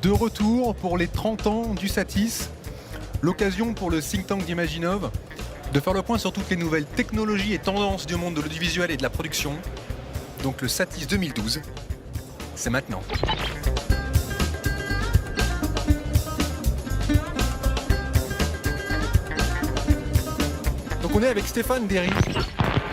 De retour pour les 30 ans du Satis, l'occasion pour le think tank d'Imaginov de faire le point sur toutes les nouvelles technologies et tendances du monde de l'audiovisuel et de la production. Donc le Satis 2012, c'est maintenant. Donc on est avec Stéphane Derry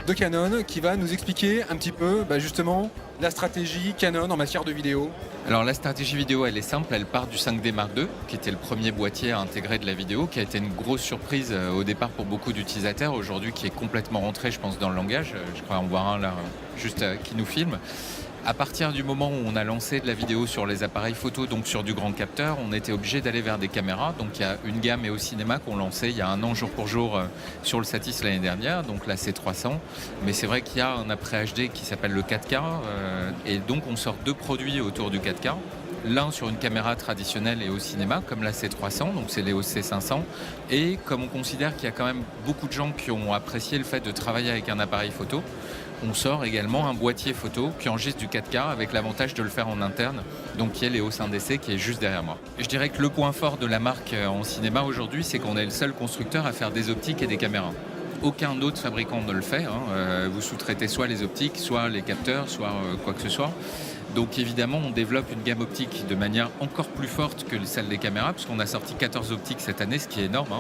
de Canon qui va nous expliquer un petit peu justement la stratégie Canon en matière de vidéo. Alors la stratégie vidéo, elle est simple, elle part du 5D Mark II, qui était le premier boîtier à intégrer de la vidéo, qui a été une grosse surprise au départ pour beaucoup d'utilisateurs, aujourd'hui qui est complètement rentré, je pense, dans le langage. Je crois en voir un là, juste qui nous filme. À partir du moment où on a lancé de la vidéo sur les appareils photo, donc sur du grand capteur, on était obligé d'aller vers des caméras. Donc il y a une gamme et au cinéma qu'on lançait il y a un an jour pour jour sur le Satis l'année dernière, donc la C300. Mais c'est vrai qu'il y a un après HD qui s'appelle le 4K et donc on sort deux produits autour du 4K. L'un sur une caméra traditionnelle et au cinéma, comme la C300, donc c'est l'EOS C500. Et comme on considère qu'il y a quand même beaucoup de gens qui ont apprécié le fait de travailler avec un appareil photo, on sort également un boîtier photo qui enregistre du 4K avec l'avantage de le faire en interne, donc qui est l'EOS 1DC qui est juste derrière moi. Et je dirais que le point fort de la marque en cinéma aujourd'hui, c'est qu'on est le seul constructeur à faire des optiques et des caméras. Aucun autre fabricant ne le fait. Vous sous-traitez soit les optiques, soit les capteurs, soit quoi que ce soit. Donc évidemment, on développe une gamme optique de manière encore plus forte que celle des caméras, puisqu'on a sorti 14 optiques cette année, ce qui est énorme.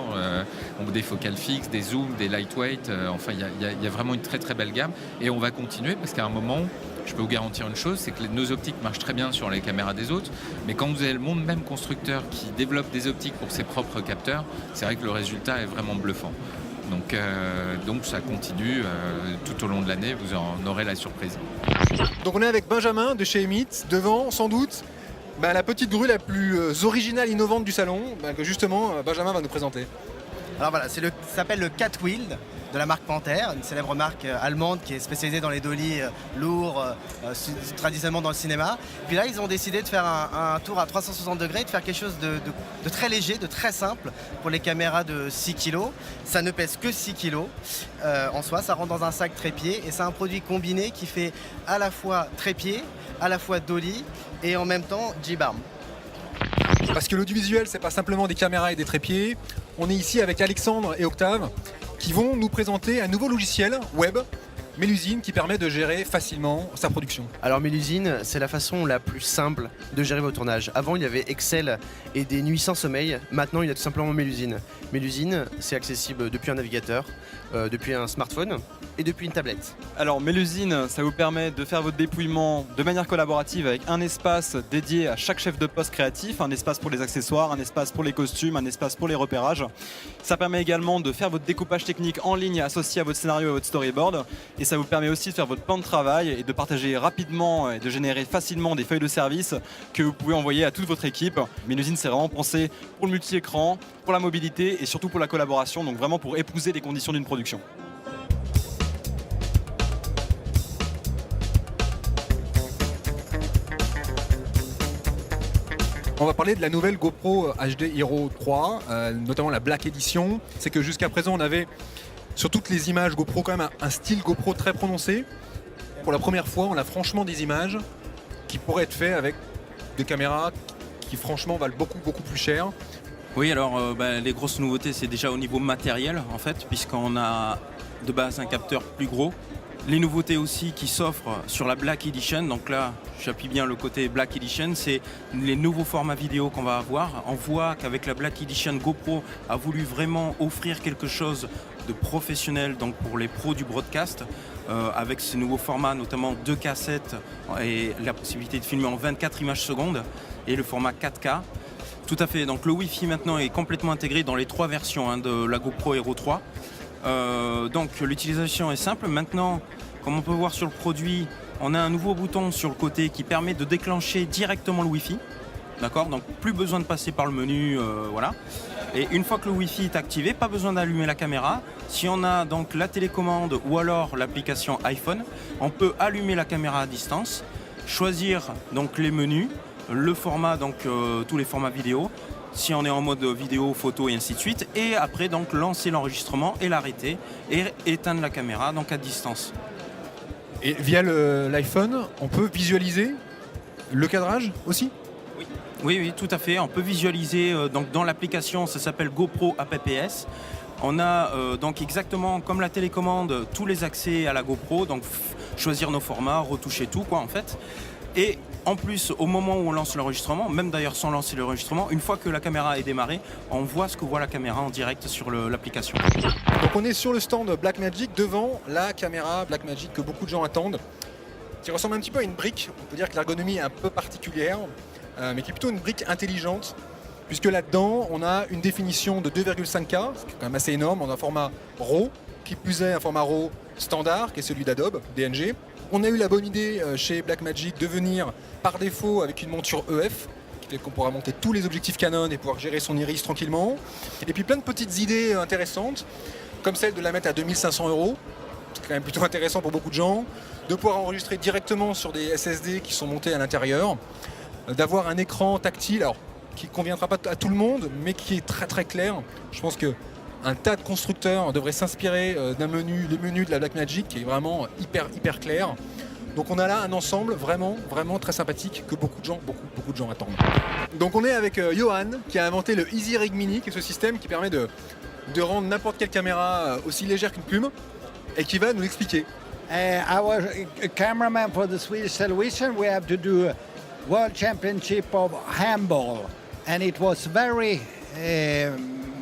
Donc des focales fixes, des zooms, des lightweight, il y a vraiment une très très belle gamme. Et on va continuer, parce qu'à un moment, je peux vous garantir une chose, c'est que nos optiques marchent très bien sur les caméras des autres, mais quand vous avez le même constructeur qui développe des optiques pour ses propres capteurs, c'est vrai que le résultat est vraiment bluffant. Donc ça continue tout au long de l'année, vous en aurez la surprise. Donc on est avec Benjamin de chez Emit, devant sans doute la petite grue la plus originale, innovante du salon, que justement Benjamin va nous présenter. Alors voilà, ça s'appelle le Catwheel de la marque Panther, une célèbre marque allemande qui est spécialisée dans les dollies lourds, traditionnellement dans le cinéma. Puis là, ils ont décidé de faire un tour à 360 degrés, de faire quelque chose de très léger, de très simple pour les caméras de 6 kg. Ça ne pèse que 6 kg en soi, ça rentre dans un sac trépied et c'est un produit combiné qui fait à la fois trépied, à la fois dolly et en même temps G-Barm. Parce que l'audiovisuel, c'est pas simplement des caméras et des trépieds. On est ici avec Alexandre et Octave qui vont nous présenter un nouveau logiciel web, Melusine, qui permet de gérer facilement sa production. Alors Melusine, c'est la façon la plus simple de gérer vos tournages. Avant, il y avait Excel et des nuits sans sommeil. Maintenant, il y a tout simplement Melusine. Melusine, c'est accessible depuis un navigateur, depuis un smartphone et depuis une tablette. Alors Melusine, ça vous permet de faire votre dépouillement de manière collaborative avec un espace dédié à chaque chef de poste créatif, un espace pour les accessoires, un espace pour les costumes, un espace pour les repérages. Ça permet également de faire votre découpage technique en ligne associé à votre scénario et à votre storyboard. Et ça vous permet aussi de faire votre plan de travail et de partager rapidement et de générer facilement des feuilles de service que vous pouvez envoyer à toute votre équipe. Melusine, c'est vraiment pensé pour le multi-écran, pour la mobilité et surtout pour la collaboration, donc vraiment pour épouser les conditions d'une production. On va parler de la nouvelle GoPro HD Hero 3, notamment la Black Edition. C'est que jusqu'à présent, on avait sur toutes les images GoPro quand même un style GoPro très prononcé. Pour la première fois, on a franchement des images qui pourraient être faites avec des caméras qui franchement valent beaucoup plus cher. Oui, alors les grosses nouveautés, c'est déjà au niveau matériel en fait, puisqu'on a de base un capteur plus gros. Les nouveautés aussi qui s'offrent sur la Black Edition, donc là j'appuie bien le côté Black Edition, c'est les nouveaux formats vidéo qu'on va avoir. On voit qu'avec la Black Edition, GoPro a voulu vraiment offrir quelque chose de professionnel donc pour les pros du broadcast, avec ce nouveau format, notamment 2 cassettes et la possibilité de filmer en 24 images secondes et le format 4K. Tout à fait, donc le Wi-Fi maintenant est complètement intégré dans les 3 versions de la GoPro Hero 3. Donc l'utilisation est simple. Maintenant, comme on peut voir sur le produit, on a un nouveau bouton sur le côté qui permet de déclencher directement le Wi-Fi. D'accord, donc plus besoin de passer par le menu, voilà. Et une fois que le Wi-Fi est activé, pas besoin d'allumer la caméra. Si on a donc la télécommande ou alors l'application iPhone, on peut allumer la caméra à distance, choisir donc les menus, le format, donc tous les formats vidéo. Si on est en mode vidéo, photo et ainsi de suite, et après donc lancer l'enregistrement et l'arrêter et éteindre la caméra donc à distance. Et via l'iPhone, on peut visualiser le cadrage aussi ? Oui, tout à fait. On peut visualiser donc dans l'application, ça s'appelle GoPro APPS. On a donc exactement comme la télécommande tous les accès à la GoPro, donc choisir nos formats, retoucher tout quoi en fait. Et en plus, au moment où on lance l'enregistrement, même d'ailleurs sans lancer l'enregistrement, une fois que la caméra est démarrée, on voit ce que voit la caméra en direct sur l'application. Donc on est sur le stand Blackmagic devant la caméra Blackmagic que beaucoup de gens attendent, qui ressemble un petit peu à une brique. On peut dire que l'ergonomie est un peu particulière, mais qui est plutôt une brique intelligente, puisque là-dedans, on a une définition de 2,5K, ce qui est quand même assez énorme. On a un format RAW, qui plus est un format RAW standard, qui est celui d'Adobe, DNG. On a eu la bonne idée chez Blackmagic de venir par défaut avec une monture EF, qui fait qu'on pourra monter tous les objectifs Canon et pouvoir gérer son iris tranquillement. Et puis plein de petites idées intéressantes, comme celle de la mettre à 2500 €, c'est quand même plutôt intéressant pour beaucoup de gens, de pouvoir enregistrer directement sur des SSD qui sont montés à l'intérieur, d'avoir un écran tactile, alors, qui ne conviendra pas à tout le monde, mais qui est très très clair. Je pense qu'un tas de constructeurs devraient s'inspirer des menus de la Blackmagic, qui est vraiment hyper clair. Donc on a là un ensemble vraiment très sympathique que beaucoup de gens attendent. Donc on est avec Johan, qui a inventé le Easy Rig Mini, qui est ce système qui permet de rendre n'importe quelle caméra aussi légère qu'une plume, et qui va nous l'expliquer. I was a cameraman for the Swedish television. We have to do a World Championship of handball, and it was very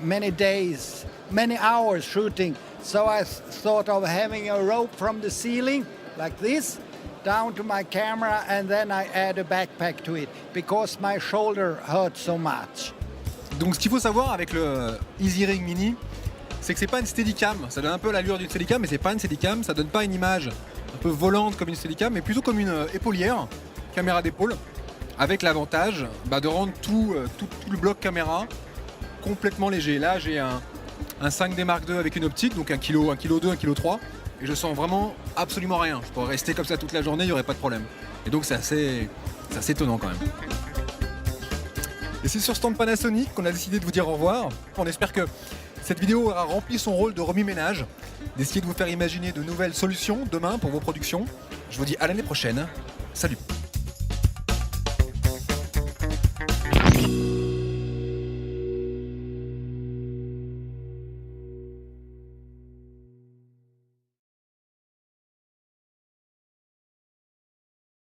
many days, many hours shooting. So I thought of having a rope from the ceiling like this down to my camera, and then I add a backpack to it because my shoulder hurt so much. Donc ce qu'il faut savoir avec le Easy Rig Mini, c'est que c'est pas une Steadicam. Ça donne un peu l'allure d'une Steadicam, mais c'est pas une Steadicam. Ça donne pas une image un peu volante comme une Steadicam, mais plutôt comme une épaulière, caméra d'épaule, avec l'avantage de rendre tout le bloc caméra complètement léger. Là, j'ai un 5D Mark II avec une optique, donc 1 kg, 1,2 kg, 1,3 kg, et je sens vraiment absolument rien. Je pourrais rester comme ça toute la journée, il n'y aurait pas de problème. Et donc c'est assez étonnant quand même. Et c'est sur stand Panasonic qu'on a décidé de vous dire au revoir. On espère que cette vidéo aura rempli son rôle de remue-ménage, d'essayer de vous faire imaginer de nouvelles solutions demain pour vos productions. Je vous dis à l'année prochaine. Salut!